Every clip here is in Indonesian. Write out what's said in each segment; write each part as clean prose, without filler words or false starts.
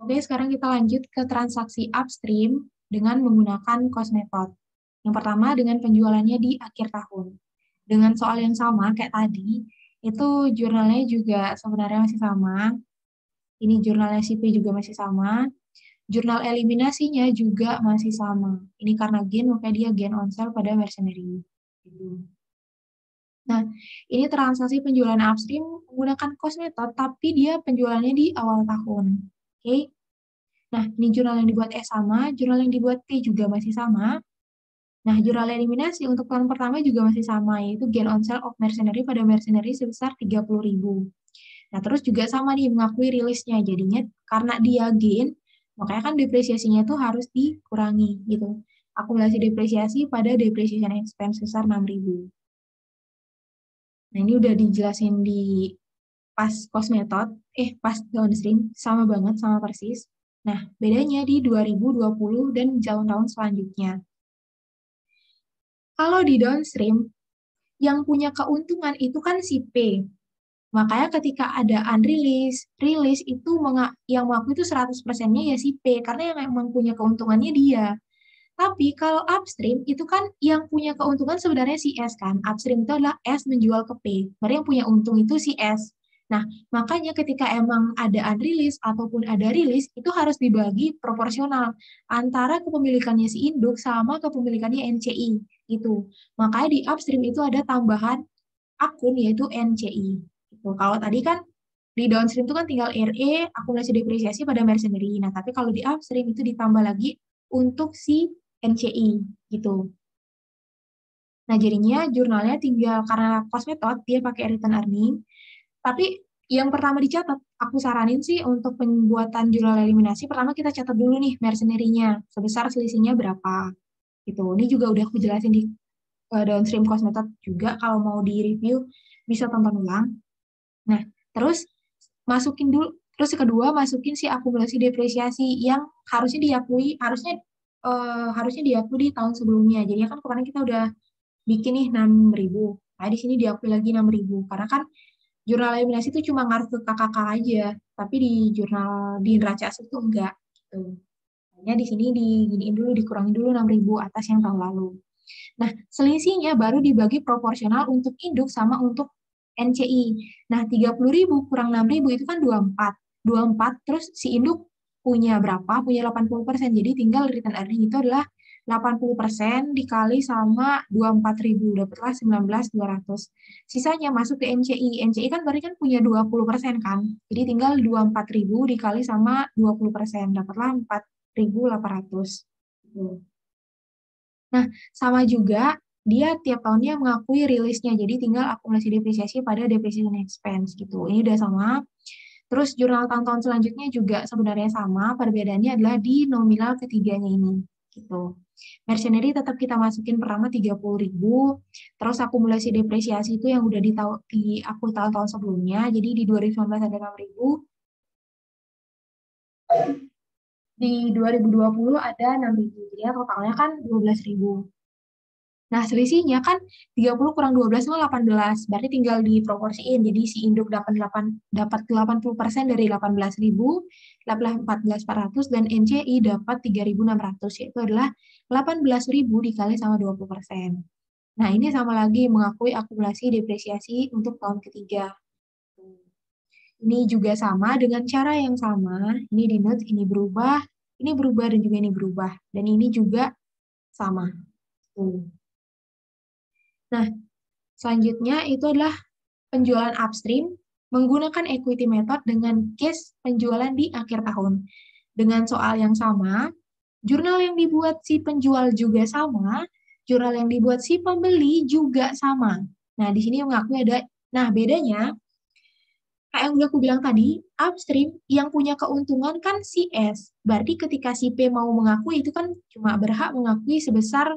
Oke, sekarang kita lanjut ke transaksi upstream dengan menggunakan cost method. Yang pertama dengan penjualannya di akhir tahun. Dengan soal yang sama kayak tadi, itu jurnalnya juga sebenarnya masih sama. Ini jurnalnya CP juga masih sama. Jurnal eliminasinya juga masih sama. Ini karena gain, makanya dia gain on sale pada mercenary. Gitu. Nah, ini transaksi penjualan upstream menggunakan cost method, tapi dia penjualannya di awal tahun. Oke? Nah, ini jurnal yang dibuat S sama, jurnal yang dibuat T juga masih sama. Nah, jurnal eliminasi untuk tahun pertama juga masih sama, yaitu gain on sale of mercenary pada mercenary sebesar 30.000. Nah, terus juga sama nih mengakui rilisnya. Jadinya karena dia gain, makanya kan depresiasinya tuh harus dikurangi gitu. Akumulasi depresiasi pada depreciation expense sebesar 6.000. Nah, ini udah dijelasin di pas cost method, pas downstream, sama banget, sama persis. Nah, bedanya di 2020 dan tahun-tahun selanjutnya. Kalau di downstream, yang punya keuntungan itu kan si P. Makanya ketika ada unreleased, release itu yang mengaku itu 100%-nya ya si P, karena yang emang punya keuntungannya dia. Tapi kalau upstream itu kan yang punya keuntungan sebenarnya si S kan. Upstream itu adalah S menjual ke P. Berarti yang punya untung itu si S. Nah, makanya ketika emang ada unreleased ataupun ada rilis, itu harus dibagi proporsional antara kepemilikannya si induk sama kepemilikannya NCI. Gitu. Makanya di upstream itu ada tambahan akun yaitu NCI. Gitu. Kalau tadi kan di downstream itu kan tinggal RE, akumulasi depresiasi pada mercenary. Nah, tapi kalau di upstream itu ditambah lagi untuk si NCI gitu. Nah, jadinya jurnalnya tinggal karena cost method dia pakai return earning. Tapi yang pertama dicatat, aku saranin sih untuk pembuatan jurnal eliminasi, pertama kita catat dulu nih mercenary-nya, sebesar selisihnya berapa. Gitu. Ini juga udah aku jelasin di downstream cost method juga, kalau mau di-review bisa tonton ulang. Nah, terus masukin dulu, terus yang kedua masukin si akumulasi depresiasi yang harusnya diakui, harusnya diakui di tahun sebelumnya. Jadi kan kemarin kita udah bikin nih 6.000. Nah, di sini diakui lagi 6.000. Karena kan jurnal eliminasi itu cuma ngaruh ke KKK aja, tapi di jurnal di neraca aset itu enggak. Gitu. Hanya di sini diginiin dulu, dikurangin dulu 6.000 atas yang tahun lalu. Nah, selisihnya baru dibagi proporsional untuk induk sama untuk NCI. Nah, 30.000 kurang 6.000 itu kan 24. 24, terus si induk punya berapa? Punya 80%. Jadi tinggal return earning itu adalah 80% dikali sama 24.000. Dapatlah 19.200. Sisanya masuk ke NCI. NCI kan berarti kan punya 20% kan. Jadi tinggal 24.000 dikali sama 20%. Dapatlah 4.800. Nah, sama juga dia tiap tahunnya mengakui rilisnya, jadi tinggal akumulasi depresiasi pada depreciation expense gitu. Ini udah sama. Terus jurnal tahun-tahun selanjutnya juga sebenarnya sama, perbedaannya adalah di nominal ketiganya ini gitu. Mercenary tetap kita masukin pertama 30.000, terus akumulasi depresiasi itu yang udah di aku tahun-tahun sebelumnya, jadi di 2019 ada 6.000, di 2020 ada 6.000, jadi ya totalnya kan 12.000. Nah, selisihnya kan 30 kurang 12 itu 18. Berarti tinggal diproporsiin. Jadi si induk dapat 80% dari 18.000, dapatlah 14.400 dan NCI dapat 3.600, yaitu adalah 18.000 dikali sama 20%. Nah, ini sama lagi mengakui akumulasi depresiasi untuk tahun ketiga. Ini juga sama dengan cara yang sama. Ini di notes, ini berubah dan juga ini berubah. Dan ini juga sama. Tuh. Nah, selanjutnya itu adalah penjualan upstream menggunakan equity method dengan case penjualan di akhir tahun. Dengan soal yang sama, jurnal yang dibuat si penjual juga sama, jurnal yang dibuat si pembeli juga sama. Nah, di sini mengakui ada, nah bedanya, kayak yang udah aku bilang tadi, upstream yang punya keuntungan kan si S. Berarti ketika si P mau mengakui itu kan cuma berhak mengakui sebesar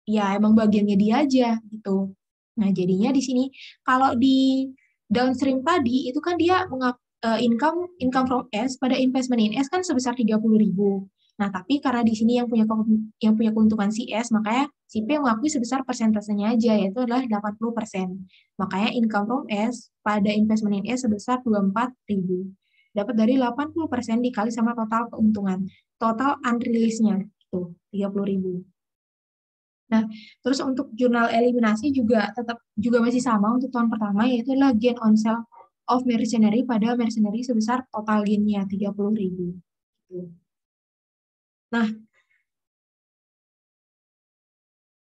ya emang bagiannya dia aja gitu. Nah, jadinya di sini kalau di downstream tadi itu kan dia income income from S pada investment in S kan sebesar 30.000. Nah, tapi karena di sini yang punya keuntungan si S, makanya si P mengakui sebesar persentasenya aja, yaitu adalah 80%. Makanya income from S pada investment in S sebesar 24.000. dapat dari 80% dikali sama total keuntungan. Total unreleased-nya itu 30.000. Nah, terus untuk jurnal eliminasi juga tetap juga masih sama untuk tahun pertama, yaitu adalah gain on sale of mercenary pada mercenary sebesar total gain-nya 30.000.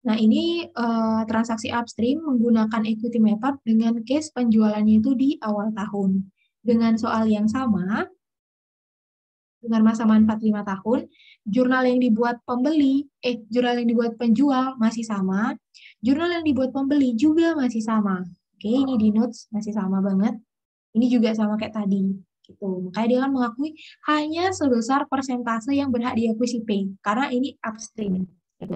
Nah, ini transaksi upstream menggunakan equity method dengan case penjualannya itu di awal tahun. Dengan soal yang sama, dengan masa manfaat 5 tahun, jurnal yang dibuat penjual masih sama, jurnal yang dibuat pembeli juga masih sama. Oke, ini di notes masih sama banget. Ini juga sama kayak tadi. Gitu. Makanya dia kan mengakui hanya sebesar persentase yang berhak diakui si P, karena ini upstream. Gitu.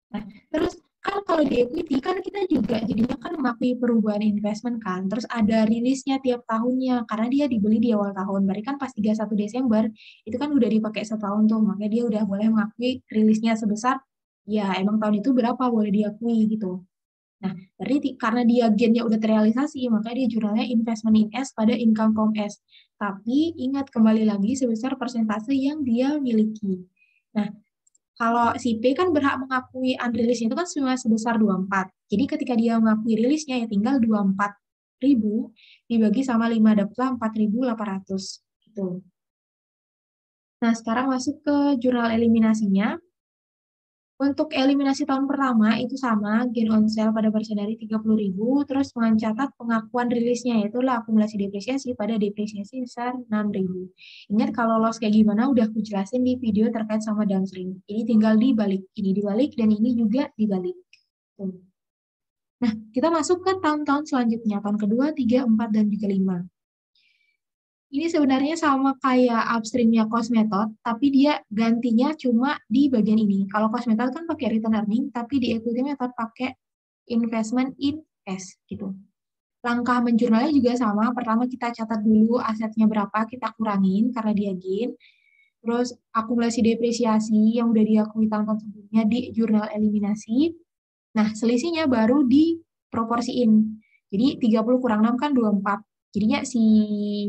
Nah, terus kan kalau di equity kan kita juga jadinya kan mengakui perubahan investment kan. Terus ada rilisnya tiap tahunnya karena dia dibeli di awal tahun. Berarti kan pas 31 Desember itu kan udah dipakai setahun tuh. Makanya dia udah boleh mengakui rilisnya sebesar ya emang tahun itu berapa boleh diakui gitu. Nah, berarti karena dia gainnya udah terrealisasi, maka dia jurnalnya investment in S pada income from S. Tapi ingat kembali lagi sebesar persentase yang dia miliki. Nah, kalau si P kan berhak mengakui unreleased itu kan cuma sebesar 24. Jadi ketika dia mengakui rilisnya ya tinggal 24.000 dibagi sama 5 dapatlah 4.800 gitu. Nah, sekarang masuk ke jurnal eliminasinya. Untuk eliminasi tahun pertama itu sama, gain on sale pada mercenary 30.000, terus mencatat pengakuan rilisnya yaitu akumulasi depresiasi pada depresiasi besar 6.000. Ingat kalau loss kayak gimana udah aku jelasin di video terkait sama downstream. Ini tinggal dibalik, ini dibalik dan ini juga dibalik. Nah, kita masuk ke tahun-tahun selanjutnya, tahun kedua, 3, 4, dan juga 5. Ini sebenarnya sama kayak upstreamnya cost method, tapi dia gantinya cuma di bagian ini. Kalau cost method kan pakai return earning, tapi di equity method pakai investment in S gitu. Langkah menjurnalnya juga sama. Pertama kita catat dulu asetnya berapa, kita kurangin karena dia gain. Terus akumulasi depresiasi yang udah diakui tahun-tahun sebelumnya di jurnal eliminasi. Nah, selisihnya baru diproporsiin. Jadi 30 kurang 6 kan 24. Jadinya si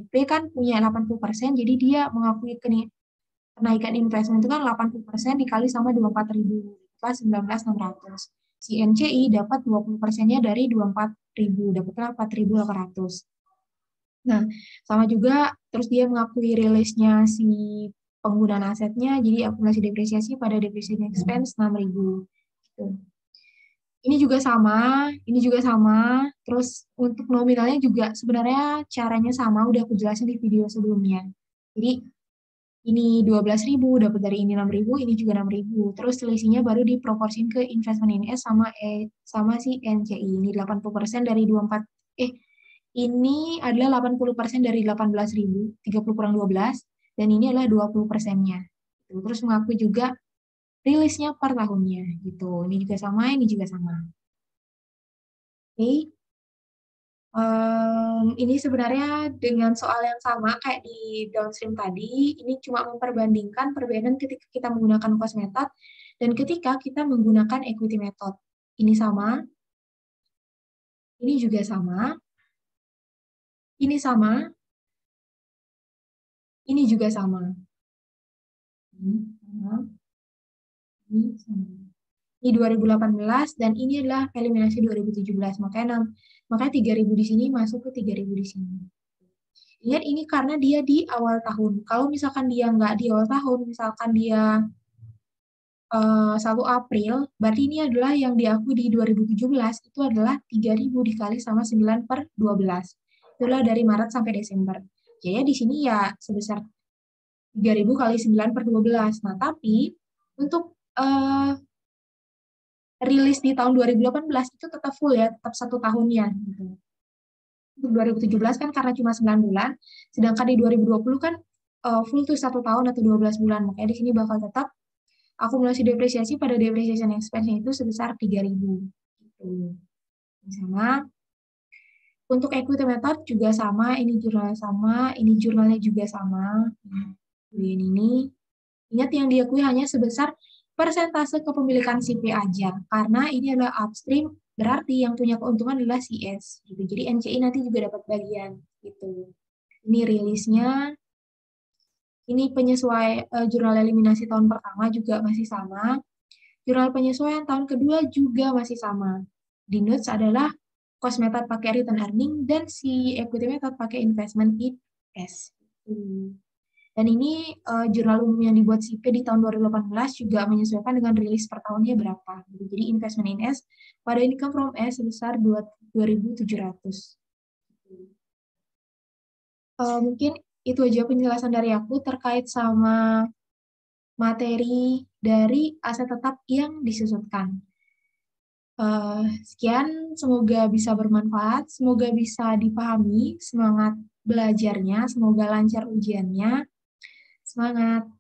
P kan punya 80%, jadi dia mengakui kenaikan investment itu kan 80% dikali sama 24.000, plus 19.600. Si NCI dapat 20%-nya dari 24.000, dapatnya 4.800. Nah, sama juga terus dia mengakui rilisnya si penggunaan asetnya, jadi akumulasi depresiasi pada depreciation expense 6.000. Gitu. Ini juga sama, ini juga sama. Terus untuk nominalnya juga sebenarnya caranya sama, udah aku jelasin di video sebelumnya. Jadi ini 12.000, dapat dari ini 6.000, ini juga 6.000. Terus selisihnya baru diproporsin ke investment in S sama si NCI. Ini 80% dari 24, ini adalah 80% dari 18.000, 30 kurang 12, dan ini adalah 20%-nya. Terus mengakui juga rilisnya per tahunnya gitu. Ini juga sama, ini juga sama. Oke. Ini sebenarnya dengan soal yang sama kayak di downstream tadi, ini cuma memperbandingkan perbedaan ketika kita menggunakan cost method dan ketika kita menggunakan equity method. Ini sama, ini juga sama, ini sama, ini juga sama. Ini sama, ini sama. Ini 2018 dan ini adalah eliminasi 2017. Makanya 3.000 di sini masuk ke 3.000 di sini. Ingat ini karena dia di awal tahun. Kalau misalkan dia nggak di awal tahun, misalkan dia 1 April, berarti ini adalah yang diakui di 2017, itu adalah 3.000 dikali sama 9 per 12. Itulah dari Maret sampai Desember. Jadi di sini ya sebesar 3.000 kali 9 per 12. Nah, tapi untuk rilis di tahun 2018 itu tetap full ya, tetap 1 tahunnya. Gitu. Untuk 2017 kan karena cuma 9 bulan, sedangkan di 2020 kan full tuh 1 tahun atau 12 bulan. Makanya di sini bakal tetap akumulasi depresiasi pada depreciation expense itu sebesar 3.000. Gitu. Sama. Untuk equity method juga sama, ini jurnalnya sama, ini jurnalnya juga sama. Ini. Ingat yang diakui hanya sebesar persentase kepemilikan si P aja, karena ini adalah upstream, berarti yang punya keuntungan adalah CS. Gitu. Jadi NCI nanti juga dapat bagian. Gitu. Ini rilisnya, Ini jurnal eliminasi tahun pertama juga masih sama. Jurnal penyesuaian tahun kedua juga masih sama. Di notes adalah cost method pakai return earning dan si equity method pakai investment IS. Dan ini jurnal umum yang dibuat CP di tahun 2018 juga menyesuaikan dengan rilis per tahunnya berapa. Jadi investment in S pada income from S sebesar 2.700. Mungkin itu aja penjelasan dari aku terkait sama materi dari aset tetap yang disusutkan. Sekian, semoga bisa bermanfaat, semoga bisa dipahami, semangat belajarnya, semoga lancar ujiannya. Semangat!